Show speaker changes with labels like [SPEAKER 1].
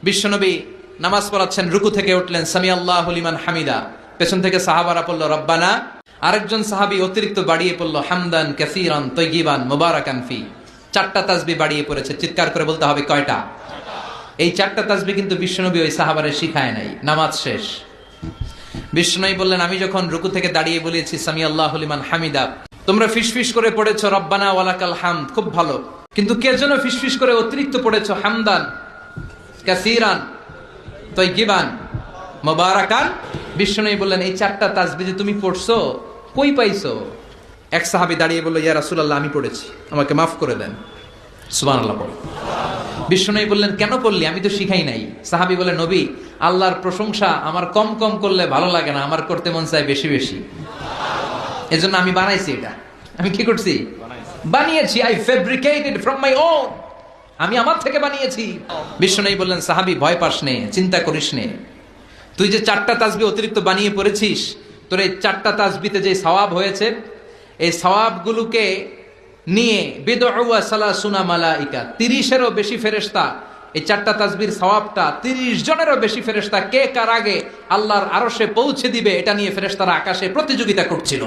[SPEAKER 1] বিশ্বনবী নামাজ পড়াচ্ছেন, রুকু থেকে উঠলেন, সামি আল্লাহু লিমান হামিদা, পেছন থেকে সাহাবারা পড়ল রব্বানা, আরেকজন সাহাবী অতিরিক্ত বাড়িয়ে পড়ল হামদান কাসীরান তাইয়িবান মুবারাকান ফি। চারটা তাসবিহ বাড়িয়ে পড়েছে। চিৎকার করে বলতে হবে কয়টা? এই চারটা তাসবিহ কিন্তু বিশ্বনবী ওই সাহাবারে শিখায় নাই। নামাজ শেষ, বিশ্বনবী বললেন, আমি যখন রুকু থেকে দাঁড়িয়ে বলেছি সামি আল্লাহু লিমান হামিদা, তোমরা ফিসফিস করে পড়েছো রব্বানা ওয়ালাকাল হামদ, খুব ভালো, কিন্তু কে যেন ফিসফিস করে অতিরিক্ত পড়েছো হামদান কাসীরান তাইয়িবান মুবারাকান। বিশ্বনবী বললেন, এই চারটা তাসবিহ যে তুমি পড়ছো কই পাইছো? এক সাহাবী দাঁড়িয়ে বলল, ইয়া রাসূলুল্লাহ, আমি পড়েছি, আমাকে মাফ করে দেন। সুবহানাল্লাহ পড়ো। বিশ্বনবী বললেন, কেন পড়লি? আমি তো শিখাই নাই। সাহাবী বলে, নবী, আল্লাহর প্রশংসা আমার কম কম করলে ভালো লাগে না, আমার করতে মন চায় বেশি বেশি, এজন্য আমি বানাইছি। এটা আমি কি করছি? বানিয়েছি। I fabricated from my own, আমি আমার থেকে বানিয়েছি। বিশ্বনবী বললেন, সাহাবী, ভয় পাস নে, চিন্তা করিস নে, তুই যে চারটা তাসবিহ অতিরিক্ত বানিয়ে পড়েছিস, তোর এই চারটা তাসবিহতে যে সওয়াব হয়েছে, এই সওয়াবগুলোকে নিয়ে বিদউ ওয়া সালাসুনা মালাইকা, 30-এরও বেশি ফেরেশতা এই চারটা তাসবিহর সওয়াবটা 30 জনেরও বেশি ফেরেশতা কে কার আগে আল্লাহর আরশে পৌঁছে দিবে, এটা নিয়ে ফেরেশতারা আকাশে প্রতিযোগিতা করছিল।